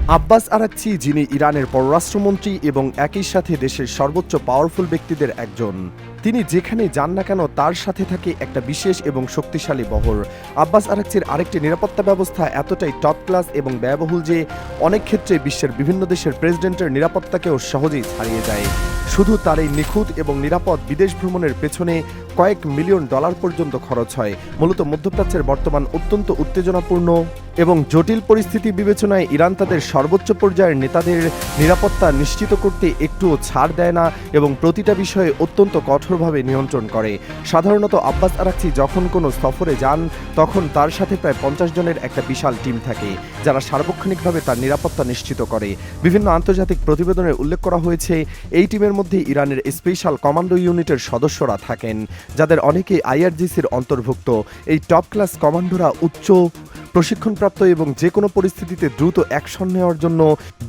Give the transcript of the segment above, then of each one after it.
Abbas Araghchi, যিনি ইরানের পররাষ্ট্রমন্ত্রী এবং একই সাথে দেশের সর্বোচ্চ পাওয়ারফুল ব্যক্তিদের একজন। তিনি যেখানেই যান না কেন তার সাথে থাকে একটা বিশেষ এবং শক্তিশালী বহর। আব্বাস আরাকচির আরেকটি নিরাপত্তা ব্যবস্থা এতটাই টপ ক্লাস এবং ব্যয়বহুল যে অনেক ক্ষেত্রে বিশ্বের বিভিন্ন দেশের প্রেসিডেন্টের নিরাপত্তাকেও সহজেই ছাড়িয়ে যায়। শুধু তার এই নিখুঁত এবং নিরাপদ বিদেশ ভ্রমণের পেছনে কয়েক মিলিয়ন ডলার পর্যন্ত খরচ হয়। মূলত মধ্যপ্রাচ্যের বর্তমান অত্যন্ত উত্তেজনাপূর্ণ এবং জটিল পরিস্থিতি বিবেচনায় ইরান তাদের সর্বোচ্চ পর্যায়ের নেতাদের নিরাপত্তা নিশ্চিত করতে একটুও ছাড় দেয় না এবং প্রতিটা বিষয়ে অত্যন্ত কঠোরভাবে নিয়ন্ত্রণ করে। সাধারণত আব্বাস আরাকচি যখন কোনো সফরে যান তখন তার সাথে প্রায় 50 জনের একটা বিশাল টিম থাকে, যারা সার্বক্ষণিকভাবে তার নিরাপত্তা নিশ্চিত করে। বিভিন্ন আন্তর্জাতিক প্রতিবেদনে উল্লেখ করা হয়েছে, এই টিমের মধ্যে ইরানের স্পেশাল কমান্ডো ইউনিটের সদস্যরা থাকেন, যাদের অনেকেই আইআরজিসির অন্তর্ভুক্ত। এই টপ ক্লাস কমান্ডোরা উচ্চ প্রশিক্ষণপ্রাপ্ত এবং যে কোনো পরিস্থিতিতে দ্রুত অ্যাকশন নেওয়ার জন্য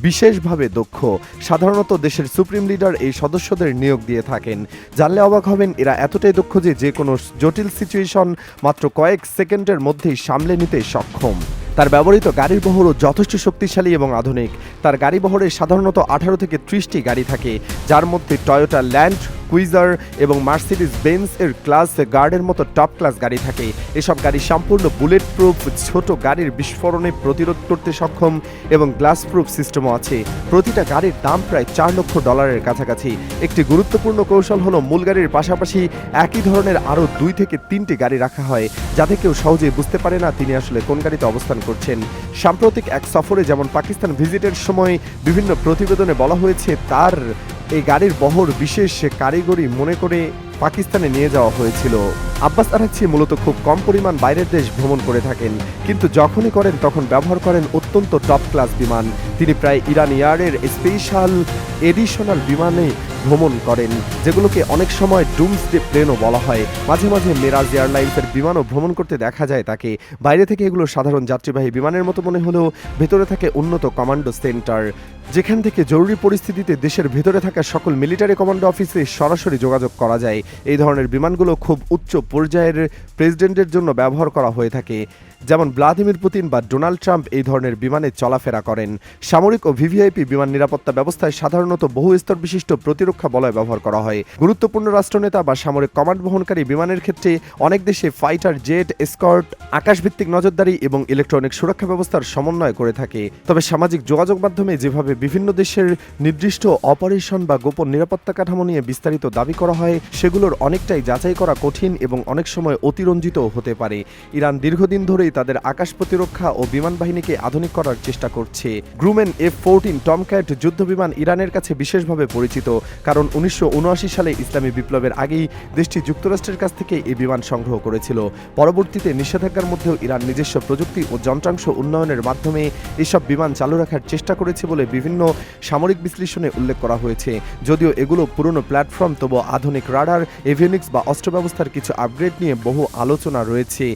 বিশেষভাবে দক্ষ। সাধারণত দেশের সুপ্রিম লিডার এই সদস্যদের নিয়োগ দিয়ে থাকেন। জানলে অবাক হবেন, এরা এতটাই দক্ষ যে কোনো জটিল সিচুয়েশন মাত্র কয়েক সেকেন্ডের মধ্যেই সামলে নিতে সক্ষম। তার ব্যবহৃত গাড়ির বহরও যথেষ্ট শক্তিশালী এবং আধুনিক। তার গাড়ি বহরে সাধারণত 18 থেকে 30টি গাড়ি থাকে, যার মধ্যে টয়োটা ল্যান্ড কুইজার এবং মার্সিডিজ বেঞ্জ এর ক্লাস গার্ডের মতো টপ ক্লাস গাড়ি থাকে। এসব গাড়ি সম্পূর্ণ বুলেট প্রুফ, ছোট গাড়ির বিস্ফোরণে প্রতিরোধ করতে সক্ষম এবং গ্লাস প্রুফ সিস্টেমও আছে। প্রতিটা গাড়ির দাম প্রায় $4 লক্ষ কাছাকাছি। একটি গুরুত্বপূর্ণ কৌশল হলো মূল গাড়ির পাশাপাশি একই ধরনের আরও 2 থেকে 3টি গাড়ি রাখা হয়, যাতে কেউ সহজেই বুঝতে পারে না তিনি আসলে কোন গাড়িতে অবস্থান করছেন। সাম্প্রতিক এক সফরে যেমন পাকিস্তান ভিজিটের সময় বিভিন্ন প্রতিবেদনে বলা হয়েছে, তার এই গাড়ির বহর বিশেষ কারিগরি মনে করে পাকিস্তানে নিয়ে যাওয়া হয়েছিল। আব্বাস আরাকচি মূলত খুব কম পরিমাণ বাইরের দেশ ভ্রমণ করে থাকেন, কিন্তু যখনই করেন তখন ব্যবহার করেন অত্যন্ত টপ ক্লাস বিমান। তিনি প্রায় ইরান এয়ারের স্পেশাল এডিশনাল বিমানে ভ্রমণ করেন, যেগুলোকে অনেক সময় ডুমসডে প্লেনও বলা হয়। মাঝে মাঝে মেরাজ এয়ারলাইন্সের বিমানও ভ্রমণ করতে দেখা যায় তাকে। বাইরে থেকে এগুলো সাধারণ যাত্রীবাহী বিমানের মতো মনে হলেও ভেতরে থাকে উন্নত কমান্ডো সেন্টার, যেখান থেকে জরুরি পরিস্থিতিতে দেশের ভেতরে থাকা সকল মিলিটারি কমান্ডো অফিসে সরাসরি যোগাযোগ করা যায়। এই ধরনের বিমানগুলো খুব উচ্চ পর্যায়ের প্রেসিডেন্টের জন্য ব্যবহার করা হয়ে থাকে, যেমন ভ্লাদিমির পুতিন বা ডোনাল্ড ট্রাম্প এই ধরনের বিমানে চলাফেরা করেন। সামরিক ও ভিভিআইপি বিমান নিরাপত্তা ব্যবস্থায় সাধারণত বহু স্তর বিশিষ্ট প্রতিরক্ষা বলয় ব্যবহার করা হয়। গুরুত্বপূর্ণ রাষ্ট্রনেতা বা সামরিক কমান্ড বহনকারী বিমানের ক্ষেত্রে অনেক দেশে ফাইটার জেট, এসকর্ট, আকাশভিত্তিক নজরদারি এবং ইলেকট্রনিক সুরক্ষা ব্যবস্থার সমন্বয় করে থাকে। তবে সামাজিক যোগাযোগ মাধ্যমে যেভাবে বিভিন্ন দেশের নির্দিষ্ট অপারেশন বা গোপন নিরাপত্তা কাঠামো নিয়ে বিস্তারিত দাবি করা হয়, সেগুলোর অনেকটাই যাচাই করা কঠিন এবং অনেক সময় অতিরঞ্জিত হতে পারে। ইরান দীর্ঘদিন ধরেই তাদের আকাশ প্রতিরক্ষা ও বিমান বাহিনীকে আধুনিক করার চেষ্টা করছে। গ্রুমেন F-14 টমক্যাট যুদ্ধ বিমান ইরানের কাছে বিশেষভাবে পরিচিত, কারণ 1979 সালে ইসলামী বিপ্লবের আগেই দেশটি যুক্তরাষ্ট্রের কাছ থেকে এই বিমান সংগ্রহ করেছিল। পরবর্তীতে নিষেধাজ্ঞার মধ্যেও ইরান নিজস্ব প্রযুক্তি ও যন্ত্রাংশ উন্নয়নের মাধ্যমে এসব বিমান চালু রাখার চেষ্টা করেছে বলে বিভিন্ন সামরিক বিশ্লেষণে উল্লেখ করা হয়েছে। যদিও এগুলো পুরনো প্ল্যাটফর্ম, তবু আধুনিক রাডার, এভিওনিক্স বা অস্ত্র ব্যবস্থার কিছু আপগ্রেড নিয়ে বহু আলোচনা রয়েছে।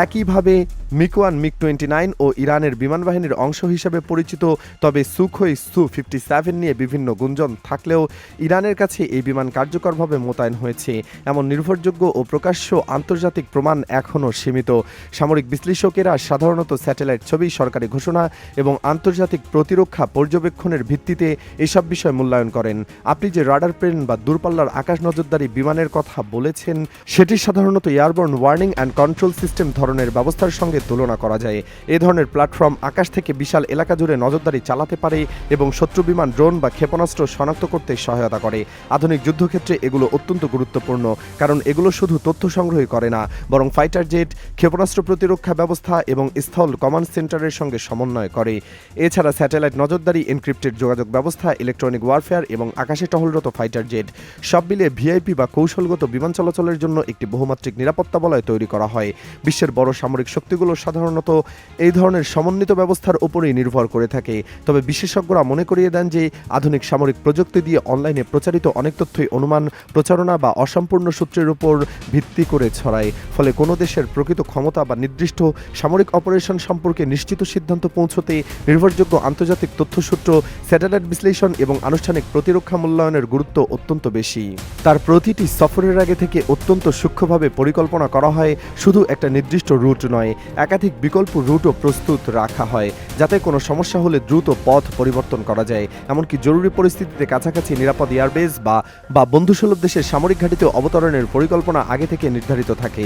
একইভাবে মিগ-1, মিগ-29 ও ইরানের বিমান বাহিনীর অংশ হিসেবে পরিচিত, তবে সুখোই Su-57 নিয়ে বিভিন্ন গুঞ্জন থাকলেও ইরানের কাছে এই বিমান কার্যকরভাবে মোতায়েন হয়েছে এমন নির্ভরযোগ্য ও প্রকাশ্য আন্তর্জাতিক প্রমাণ এখনও সীমিত। সামরিক বিশ্লেষকেরা সাধারণত স্যাটেলাইট ছবি, সরকারি ঘোষণা এবং আন্তর্জাতিক প্রতিরক্ষা পর্যবেক্ষণের ভিত্তিতে এসব বিষয় মূল্যায়ন করেন। আপনি যে রাডার প্লেন বা দূরপাল্লার আকাশ নজরদারি বিমানের কথা বলেছেন, সেটি সাধারণত airborne warning and control system ধরনের ব্যবস্থার সঙ্গে তুলনা করা যায়। এই ধরনের প্ল্যাটফর্ম আকাশ থেকে বিশাল এলাকা জুড়ে নজরদারি চালাতে পারে এবং শত্রু বিমান, ড্রোন বা ক্ষেপণাস্ত্র শনাক্ত করতে সহায়তা করে। আধুনিক যুদ্ধক্ষেত্রে এগুলো অত্যন্ত গুরুত্বপূর্ণ, কারণ এগুলো শুধু তথ্য সংগ্রহই করে না, বরং ফাইটার জেট, ক্ষেপণাস্ত্র প্রতিরক্ষা ব্যবস্থা এবং স্থল কমান্ড সেন্টারের সঙ্গে সমন্বয় করে। এছাড়া স্যাটেলাইট নজরদারি, এনক্রিপ্টেড যোগাযোগ ব্যবস্থা, ইলেকট্রনিক ওয়ারফেয়ার এবং আকাশে টহলরত ফাইটার জেট সব মিলিয়ে ভিআইপি বা কৌশলগত বিমান চলাচলের জন্য একটি বহুমাত্রিক নিরাপত্তা বলয় তৈরি করা হয়। বিশ্বের বড় সামরিক শক্তিগুলো সাধারণত এই ধরনের সমন্বিত ব্যবস্থার উপরেই নির্ভর করে থাকে। তবে বিশেষজ্ঞরা মনে করিয়ে দেন যে আধুনিক সামরিক প্রযুক্তি দিয়ে অনলাইনে প্রচারিত অনেক তথ্যই অনুমান, প্রচারণা বা অসম্পূর্ণ সূত্রের উপর ভিত্তি করে ছড়ায়। ফলে কোনো দেশের প্রকৃত ক্ষমতা বা নির্দিষ্ট সামরিক অপারেশন সম্পর্কে নিশ্চিত সিদ্ধান্ত পৌঁছতে নির্ভরযোগ্য আন্তর্জাতিক তথ্যসূত্র, স্যাটেলাইট বিশ্লেষণ এবং আনুষ্ঠানিক প্রতিরক্ষা মূল্যায়নের গুরুত্ব অত্যন্ত বেশি। তার প্রতিটি সফরের আগে থেকে অত্যন্ত সূক্ষ্মভাবে পরিকল্পনা করা হয়, শুধু একটা নির্দিষ্ট রুট নয়, একাধিক বিকল্প রুটও প্রস্তুত রাখা হয়, যাতে কোনো সমস্যা হলে দ্রুত পথ পরিবর্তন করা যায়। এমনকি জরুরি পরিস্থিতিতে কাছাকাছি নিরাপদ এয়ারবেস বা বন্ধুসুলভ দেশের সামরিক ঘাঁটিতে অবতরণের পরিকল্পনা আগে থেকে নির্ধারিত থাকে।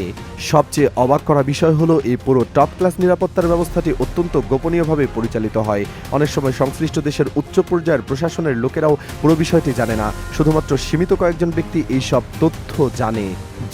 সবচেয়ে অবাক করা বিষয় হলো এই পুরো টপ ক্লাস নিরাপত্তার ব্যবস্থাটি অত্যন্ত গোপনীয়ভাবে পরিচালিত হয়। অনেক সময় সংশ্লিষ্ট দেশের উচ্চ পর্যায়ের প্রশাসনের লোকেরাও পুরো বিষয়টি জানে না, শুধুমাত্র সীমিত কয়েকজন ব্যক্তি এইসব তথ্য জানে,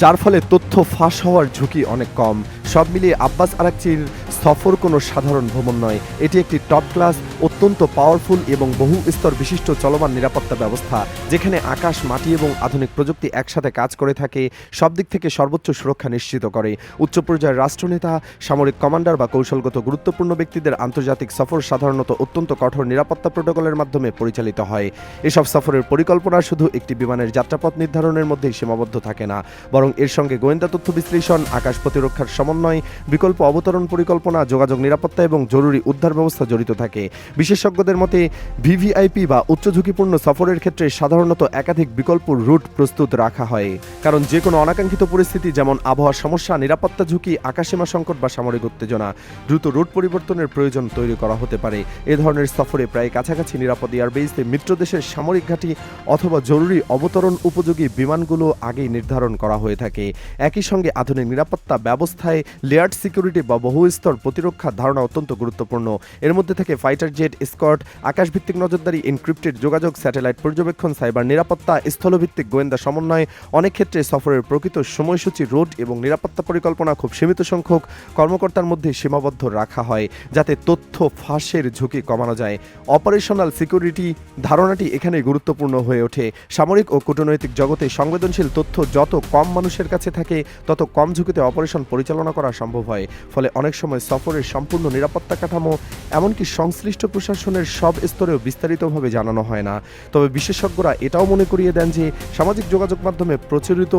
যার ফলে তথ্য ফাঁস হওয়ার ঝুঁকি অনেক কম। সব মিলিয়ে আব্বাস আরাকচির সফর কোনো সাধারণ ভ্রমণ নয়, এটি একটি টপ ক্লাস, অত্যন্ত পাওয়ারফুল এবং বহু স্তর বিশিষ্ট চলমান নিরাপত্তা ব্যবস্থা, যেখানে আকাশ, মাটি এবং আধুনিক প্রযুক্তি একসাথে কাজ করে থাকে, সব দিক থেকে সর্বোচ্চ সুরক্ষা নিশ্চিত করে। উচ্চ পর্যায়ের রাষ্ট্রনেতা, সামরিক কমান্ডার বা কৌশলগত গুরুত্বপূর্ণ ব্যক্তিদের আন্তর্জাতিক সফর সাধারণত অত্যন্ত কঠোর নিরাপত্তা প্রোটোকলের মাধ্যমে পরিচালিত হয়। এসব সফরের পরিকল্পনা শুধু একটি বিমানের যাত্রাপথ নির্ধারণের মধ্যেই সীমাবদ্ধ থাকে না, বরং এর সঙ্গে গোয়েন্দা তথ্য বিশ্লেষণ, আকাশ প্রতিরক্ষার সমন্বয়, বিকল্প অবতরণ পরিকল্পনা, যোগাযোগ নিরাপত্তা এবং জরুরি উদ্ধার ব্যবস্থা জড়িত থাকে। বিশেষজ্ঞদের মতে ভিভিআইপি বা উচ্চ ঝুঁকিপূর্ণ সফরের ক্ষেত্রে সাধারণত একাধিক বিকল্প রুট প্রস্তুত রাখা হয়, কারণ যে কোনো অনাকাঙ্ক্ষিত পরিস্থিতি, যেমন আবহাওয়ার সমস্যা, নিরাপত্তা ঝুঁকি, আকাশসীমা সংকট বা সামরিক উত্তেজনা, দ্রুত রুট পরিবর্তনের প্রয়োজন তৈরি করা হতে পারে। এ ধরনের সফরে প্রায় কাছাকাছি নিরাপদ এয়ারবেসে মিত্র দেশের সামরিক ঘাঁটি অথবা জরুরি অবতরণ উপযোগী বিমানগুলো আগেই নির্ধারণ করা হয়ে থাকে। একই সঙ্গে আধুনিক নিরাপত্তা ব্যবস্থায় লেয়ার্ড সিকিউরিটি বা বহু স্তর প্রতিরক্ষার ধারণা অত্যন্ত গুরুত্বপূর্ণ। এর মধ্যে থাকে ফাইটার জেট স্কট, আকাশভিত্তিক নজরদারি, এনক্রিপ্টেড যোগাযোগ, স্যাটেলাইট পর্যবেক্ষণ, সাইবার নিরাপত্তা, স্থলভিত্তিক গোয়েন্দা সমন্বয়। অনেক ক্ষেত্রে সফরের প্রকৃত সময়সূচি, রুট এবং নিরাপত্তা পরিকল্পনা খুব সীমিত সংখ্যক কর্মকর্তার মধ্যে সীমাবদ্ধ রাখা হয়, যাতে তথ্য ফাঁসের ঝুঁকি কমানো যায়। অপারেশনাল সিকিউরিটি ধারণাটি এখানে গুরুত্বপূর্ণ হয়ে ওঠে। সামরিক ও কূটনৈতিক জগতে সংবেদনশীল তথ্য যত কম মানুষের কাছে থাকে, তত কম ঝুঁকিতে অপারেশন পরিচালনা করা সম্ভব হয়। ফলে অনেক সময় সফরের সম্পূর্ণ নিরাপত্তা কাঠামো, এমনকি সংশ্লিষ্ট প্রশাসনের সব স্তরেও বিস্তারিতভাবে জানানো হয় না। তবে বিশেষজ্ঞরা এটাও মনে করিয়ে দেন যে সামাজিক যোগাযোগ মাধ্যমে প্রচলিত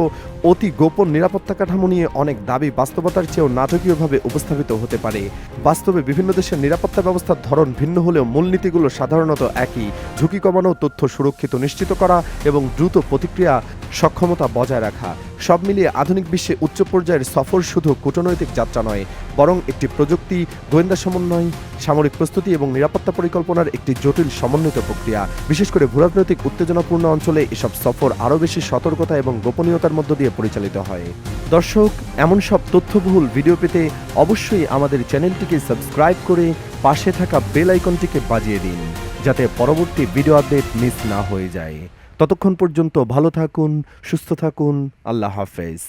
অতি গোপন নিরাপত্তা কাঠামো নিয়ে অনেক দাবি বাস্তবতার চেয়েও নাটকীয়ভাবে উপস্থাপিত হতে পারে। বাস্তবে বিভিন্ন দেশের নিরাপত্তা ব্যবস্থার ধরন ভিন্ন হলেও মূলনীতিগুলো সাধারণত একই: ঝুঁকি কমানো, তথ্য সুরক্ষিত নিশ্চিত করা এবং দ্রুত প্রতিক্রিয়া সক্ষমতা বজায় রাখা। সব মিলিয়ে আধুনিক বিশ্বে উচ্চ পর্যায়ের সফর শুধু কূটনৈতিক যাত্রা নয়, বরং একটি প্রযুক্তি, গোয়েন্দা সমন্বয়, সামরিক প্রস্তুতি এবং নিরাপত্তা পরিকল্পনার একটি জটিল সমন্বিত প্রক্রিয়া। বিশেষ করে ভূরাজনৈতিক উত্তেজনাপূর্ণ অঞ্চলে এসব সফর আরও বেশি সতর্কতা এবং গোপনীয়তার মধ্য দিয়ে পরিচালিত হয়। দর্শক, এমন সব তথ্যবহুল ভিডিও পেতে অবশ্যই আমাদের চ্যানেলটিকে সাবস্ক্রাইব করে পাশে থাকা বেল আইকনটিকে বাজিয়ে দিন, যাতে পরবর্তী ভিডিও আপডেট মিস না হয়ে যায়। ততক্ষণ পর্যন্ত ভালো থাকুন, সুস্থ থাকুন। আল্লাহ হাফেজ।